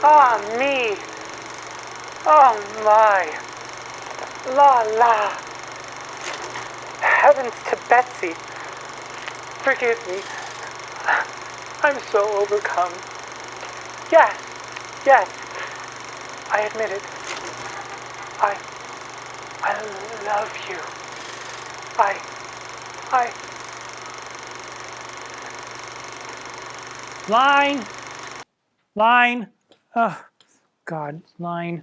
Ah, me. Oh, my. La, la. Heavens to Betsy. Forgive me. I'm so overcome. Yes, yes. I admit it. I love you. I... Line! Line! Oh, God, line.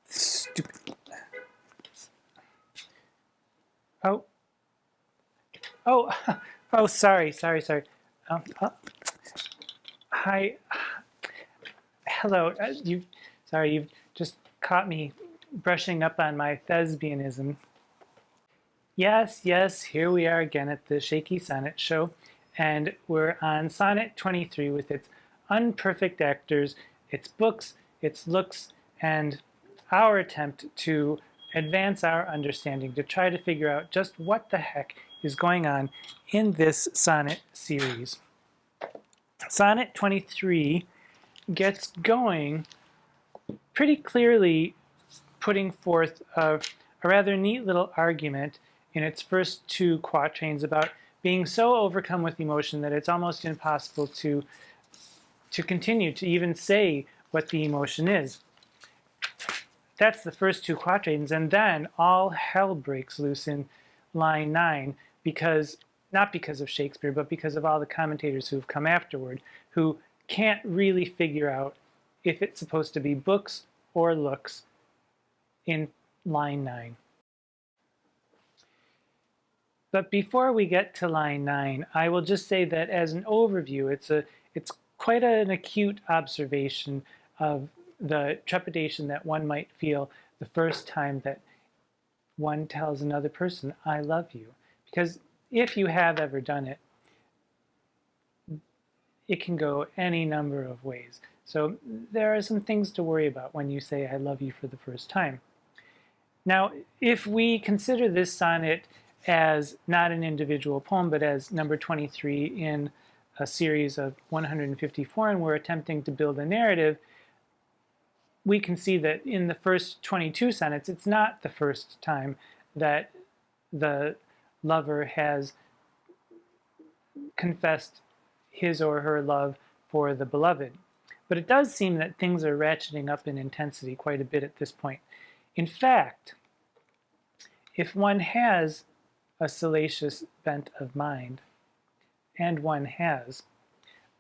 Stupid. Oh. Oh, oh, sorry. Hi. Hello. You've just caught me brushing up on my thespianism. Yes, here we are again at the Shaky Sonnet Show, and we're on Sonnet 23 with its unperfect actors, its books, its looks, and our attempt to advance our understanding to try to figure out just what the heck is going on in this sonnet series. Sonnet 23 gets going pretty clearly putting forth a rather neat little argument in its first two quatrains about being so overcome with emotion that it's almost impossible to continue to even say what the emotion is. That's the first two quatrains, and then all hell breaks loose in line 9 not because of Shakespeare, but because of all the commentators who've come afterward, who can't really figure out if it's supposed to be books or looks in line 9. But before we get to line 9, I will just say that as an overview, it's quite an acute observation of the trepidation that one might feel the first time that one tells another person, I love you. Because if you have ever done it, it can go any number of ways. So there are some things to worry about when you say I love you for the first time. Now, if we consider this sonnet as not an individual poem, but as number 23 in a series of 154, and we're attempting to build a narrative, we can see that in the first 22 sonnets, it's not the first time that the lover has confessed his or her love for the beloved. But it does seem that things are ratcheting up in intensity quite a bit at this point. In fact, if one has a salacious bent of mind, and one has,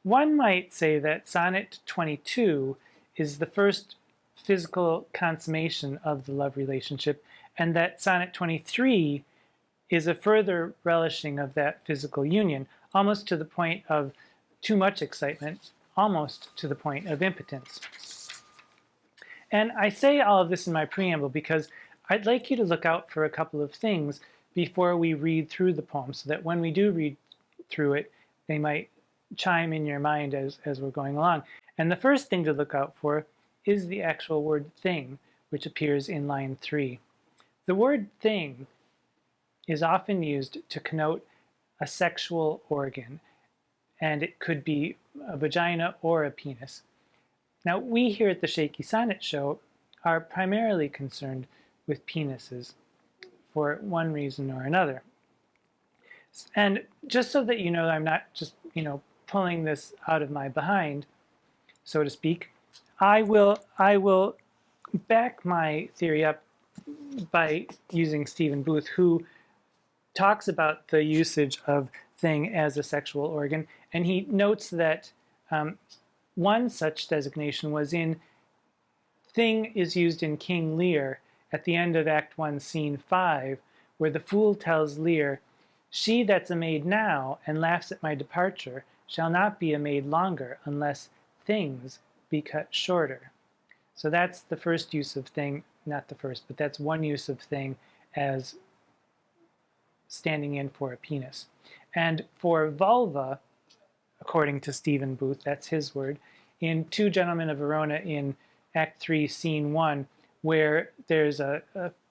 one might say that Sonnet 22 is the first physical consummation of the love relationship, and that Sonnet 23 is a further relishing of that physical union, almost to the point of too much excitement, almost to the point of impotence. And I say all of this in my preamble because I'd like you to look out for a couple of things before we read through the poem, so that when we do read through it, they might chime in your mind as we're going along. And the first thing to look out for is the actual word thing, which appears in line 3. The word thing is often used to connote a sexual organ, and it could be a vagina or a penis. Now, we here at the Shaky Sonnet Show are primarily concerned with penises for one reason or another. And just so that you know, I'm not just, pulling this out of my behind, so to speak, I will back my theory up by using Stephen Booth, who talks about the usage of thing as a sexual organ, and he notes that one such designation was in thing is used in King Lear at the end of Act 1, Scene 5, where the fool tells Lear, she that's a maid now and laughs at my departure shall not be a maid longer unless things be cut shorter. So that's the first use of thing, not the first, but that's one use of thing as standing in for a penis. And for vulva, according to Stephen Booth, that's his word, in Two Gentlemen of Verona in Act 3, Scene 1, where there's a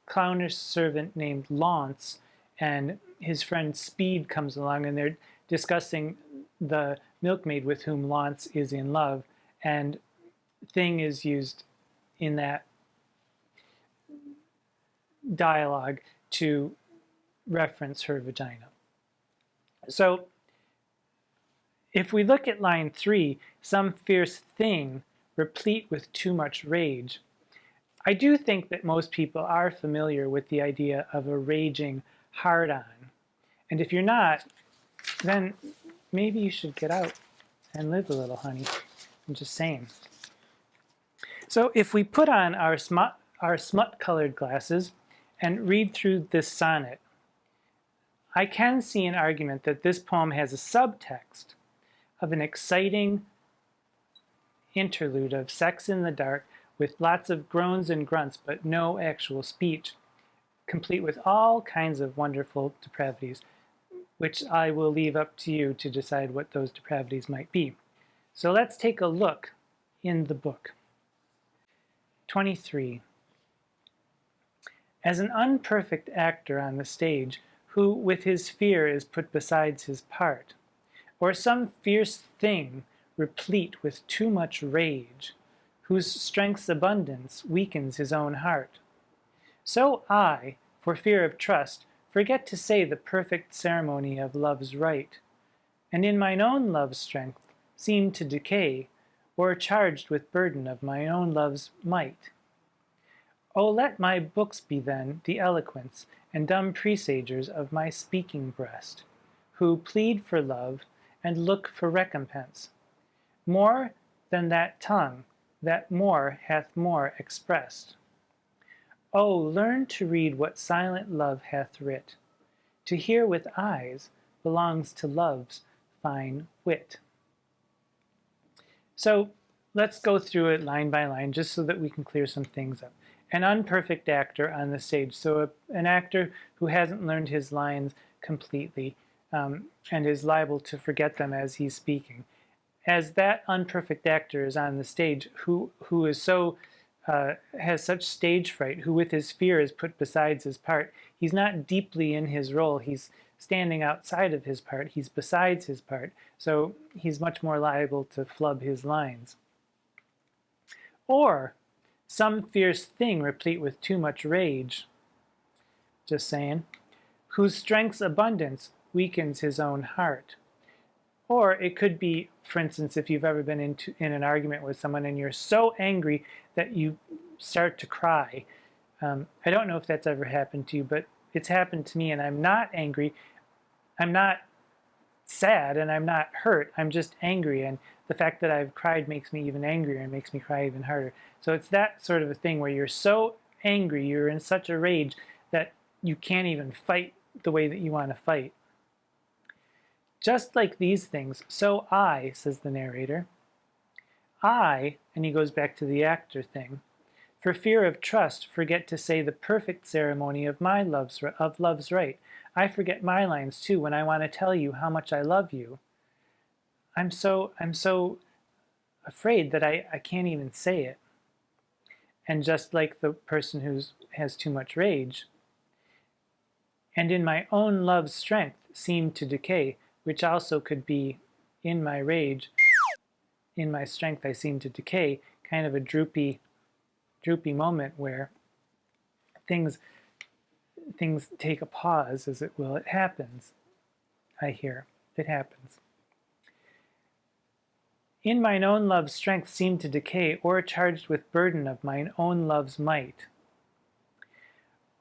clownish servant named Launce, and his friend Speed comes along, and they're discussing the milkmaid with whom Launce is in love, and thing is used in that dialogue to reference her vagina. So if we look at line 3, some fierce thing replete with too much rage, I do think that most people are familiar with the idea of a raging hard-on. And if you're not, then maybe you should get out and live a little, honey. I'm just saying. So if we put on our smut-colored glasses and read through this sonnet, I can see an argument that this poem has a subtext of an exciting interlude of sex in the dark with lots of groans and grunts but no actual speech, complete with all kinds of wonderful depravities, which I will leave up to you to decide what those depravities might be. So let's take a look in the book. 23. As an unperfect actor on the stage, who with his fear is put besides his part, or some fierce thing replete with too much rage, whose strength's abundance weakens his own heart. So I, for fear of trust, forget to say the perfect ceremony of love's rite, and in mine own love's strength seem to decay, o'ercharged with burden of mine own love's might. O let my books be then the eloquence and dumb presagers of my speaking breast, who plead for love and look for recompense, more than that tongue that more hath more expressed. O learn to read what silent love hath writ, to hear with eyes belongs to love's fine wit. So let's go through it line by line just so that we can clear some things up. An unperfect actor on the stage, so an actor who hasn't learned his lines completely and is liable to forget them as he's speaking. As that unperfect actor is on the stage, who is so has such stage fright, who with his fear is put besides his part, he's not deeply in his role, he's standing outside of his part, he's besides his part, so he's much more liable to flub his lines. Or some fierce thing replete with too much rage, just saying, whose strength's abundance weakens his own heart. Or it could be, for instance, if you've ever been in an argument with someone and you're so angry that you start to cry. I don't know if that's ever happened to you, but it's happened to me, and I'm not angry, I'm not sad, and I'm not hurt, I'm just angry, and the fact that I've cried makes me even angrier and makes me cry even harder. So it's that sort of a thing where you're so angry, you're in such a rage that you can't even fight the way that you want to fight. Just like these things, so I, says the narrator, I, and he goes back to the actor thing, for fear of trust, forget to say the perfect ceremony of love's right. I forget my lines too when I want to tell you how much I love you. I'm so afraid that I can't even say it. And just like the person who has too much rage, and in my own love's strength seem to decay, which also could be in my rage, in my strength I seem to decay, kind of a droopy moment where things take a pause, as it will. It happens, I hear. It happens. In mine own love's strength seem to decay, o'ercharged with burden of mine own love's might.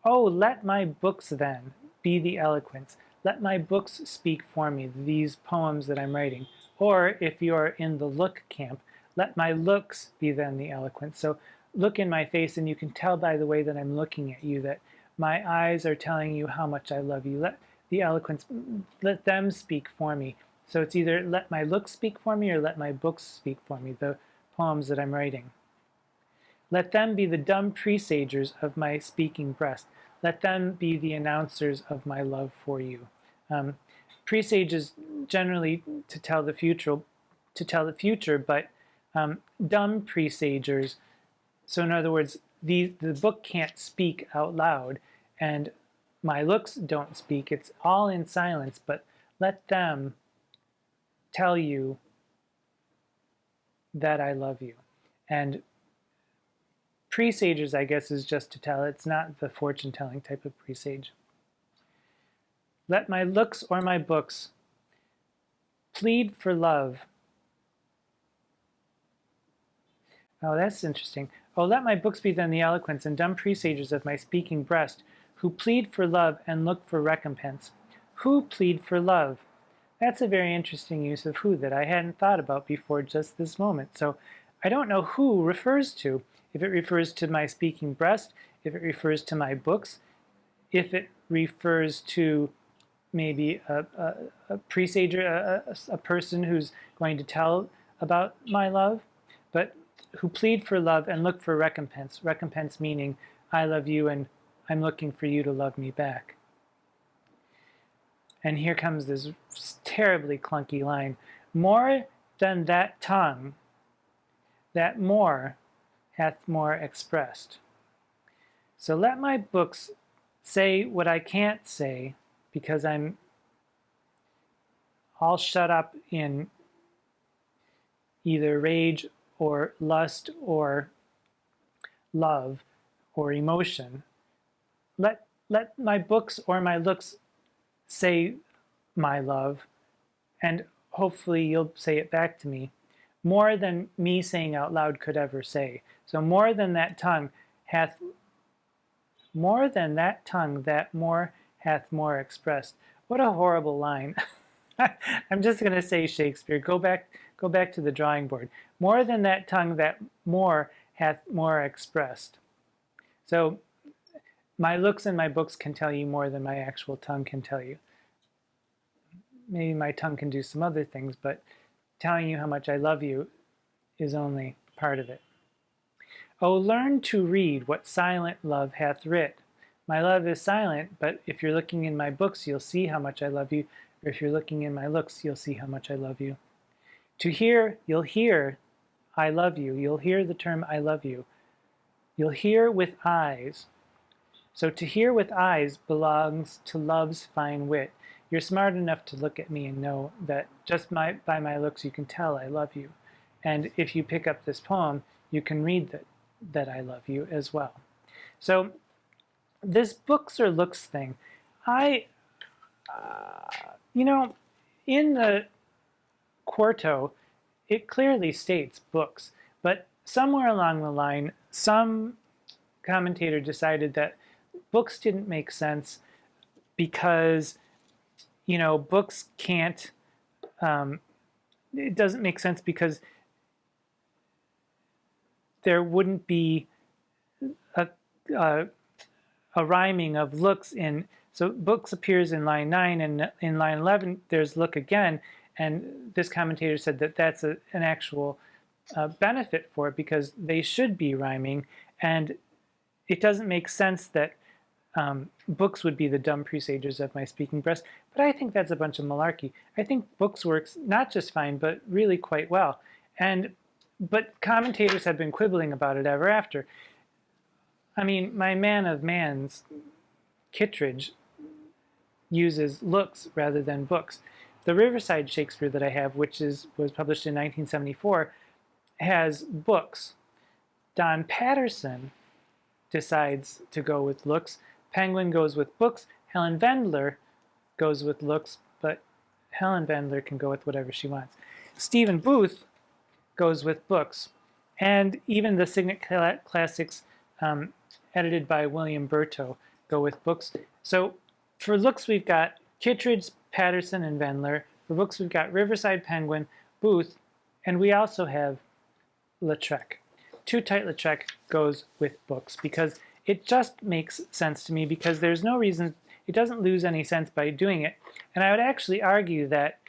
Oh, let my books then be the eloquence. Let my books speak for me, these poems that I'm writing. Or, if you are in the look camp, let my looks be then the eloquence. So look in my face, and you can tell by the way that I'm looking at you that my eyes are telling you how much I love you. Let the eloquence, let them speak for me. So it's either let my looks speak for me or let my books speak for me, the poems that I'm writing. Let them be the dumb presagers of my speaking breast. Let them be the announcers of my love for you. Presages generally to tell the future, but dumb presagers. So in other words, the book can't speak out loud, and my looks don't speak. It's all in silence, but let them tell you that I love you. And presagers, I guess, is just to tell. It's not the fortune-telling type of presage. Let my looks or my books plead for love. Oh, that's interesting. Oh, let my books be then the eloquence and dumb presagers of my speaking breast, who plead for love and look for recompense. Who plead for love? That's a very interesting use of who that I hadn't thought about before just this moment. So I don't know who refers to. If it refers to my speaking breast, if it refers to my books, if it refers to maybe a presager, a person who's going to tell about my love, but who plead for love and look for recompense. Recompense meaning I love you and I'm looking for you to love me back. And here comes this terribly clunky line. More than that tongue, that more hath more expressed. So let my books say what I can't say because I'm all shut up in either rage or lust or love or emotion. Let my books or my looks say my love, and hopefully you'll say it back to me, more than me saying out loud could ever say. So more than that tongue hath, more than that tongue that more hath more expressed. What a horrible line. I'm just going to say Shakespeare. Go back to the drawing board. More than that tongue that more hath more expressed. So my looks and my books can tell you more than my actual tongue can tell you. Maybe my tongue can do some other things, but telling you how much I love you is only part of it. Oh, learn to read what silent love hath writ. My love is silent, but if you're looking in my books, you'll see how much I love you. Or if you're looking in my looks, you'll see how much I love you. To hear, you'll hear I love you. You'll hear the term I love you. You'll hear with eyes. So to hear with eyes belongs to love's fine wit. You're smart enough to look at me and know that just by my looks you can tell I love you. And if you pick up this poem, you can read that I love you as well. So this books or looks thing, you know, in the quarto, it clearly states books, but somewhere along the line, some commentator decided that books didn't make sense because, you know, books can't, it doesn't make sense because there wouldn't be a rhyming of looks in. So books appears in line 9, and in line 11 there's look again, and this commentator said that that's an actual benefit for it because they should be rhyming, and it doesn't make sense that books would be the dumb presagers of my speaking breast, but I think that's a bunch of malarkey. I think books works not just fine, but really quite well. But commentators have been quibbling about it ever after. I mean, my man of mans, Kittredge, uses looks rather than books. The Riverside Shakespeare that I have, which was published in 1974, has books. Don Patterson decides to go with looks. Penguin goes with books. Helen Vendler goes with looks, but Helen Vendler can go with whatever she wants. Stephen Booth goes with books. And even the Signet Classics, edited by William Berto, go with books. So for looks, we've got Kittredge, Patterson, and Vendler. For books, we've got Riverside, Penguin, Booth, and we also have Lautrec. Tootight Lautrec goes with books because it just makes sense to me because there's no reason, it doesn't lose any sense by doing it. And I would actually argue that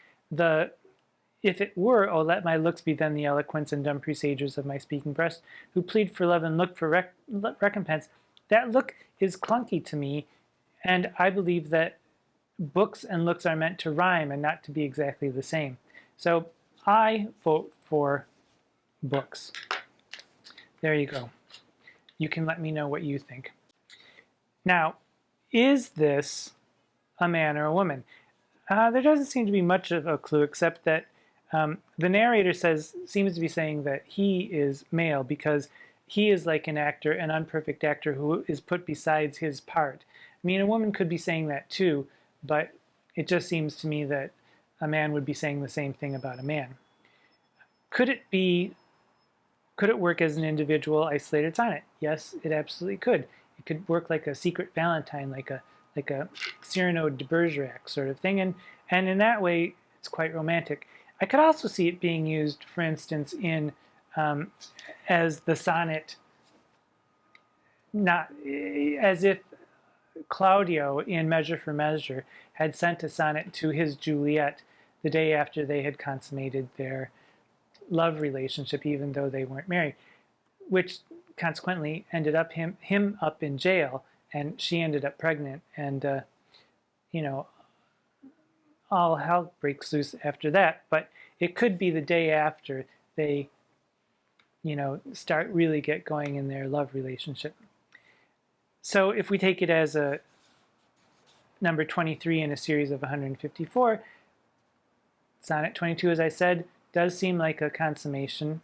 if it were, oh, let my looks be then the eloquence and dumb presagers of my speaking breast, who plead for love and look for recompense, that look is clunky to me, and I believe that books and looks are meant to rhyme and not to be exactly the same. So I vote for books. There you go. You can let me know what you think. Now, is this a man or a woman? There doesn't seem to be much of a clue except that The narrator seems to be saying that he is male because he is like an actor, an unperfect actor who is put besides his part. I mean, a woman could be saying that too, but it just seems to me that a man would be saying the same thing about a man. Could it work as an individual isolated sonnet? Yes, it absolutely could. It could work like a secret Valentine, like a Cyrano de Bergerac sort of thing, and in that way, it's quite romantic. I could also see it being used, for instance, in as the sonnet, not as if Claudio in Measure for Measure had sent a sonnet to his Juliet the day after they had consummated their love relationship, even though they weren't married, which consequently ended up him up in jail, and she ended up pregnant, and you know, all hell breaks loose after that. But it could be the day after they, start really get going in their love relationship. So if we take it as a number 23 in a series of 154, Sonnet 22, as I said, does seem like a consummation.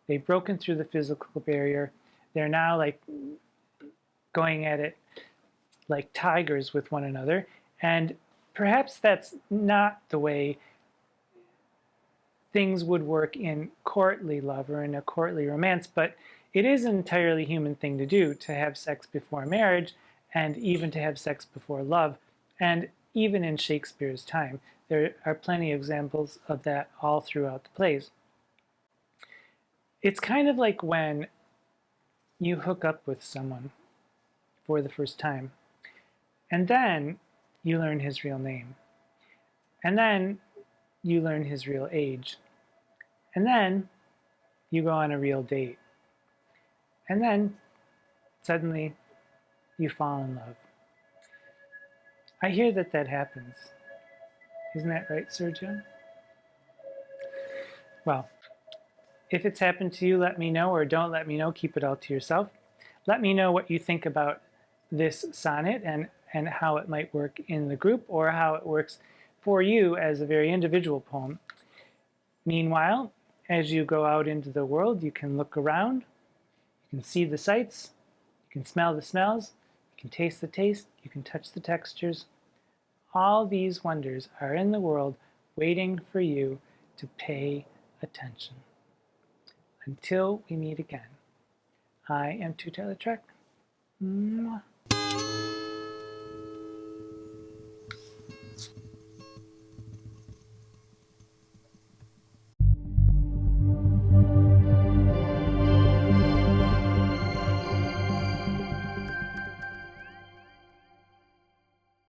They've broken through the physical barrier. They're now like going at it like tigers with one another. And perhaps that's not the way things would work in courtly love or in a courtly romance, but it is an entirely human thing to do, to have sex before marriage and even to have sex before love. And even in Shakespeare's time, there are plenty of examples of that all throughout the plays. It's kind of like when you hook up with someone for the first time, and then you learn his real name, and then you learn his real age, and then you go on a real date, and then suddenly you fall in love. I hear that happens. Isn't that right, Sergio? Well, if it's happened to you, let me know, or don't let me know. Keep it all to yourself. Let me know what you think about this sonnet and how it might work in the group, or how it works for you as a very individual poem. Meanwhile, as you go out into the world, you can look around, you can see the sights, you can smell the smells, you can taste the taste, you can touch the textures. All these wonders are in the world waiting for you to pay attention. Until we meet again, I am Tootight Lautrec. Mwah.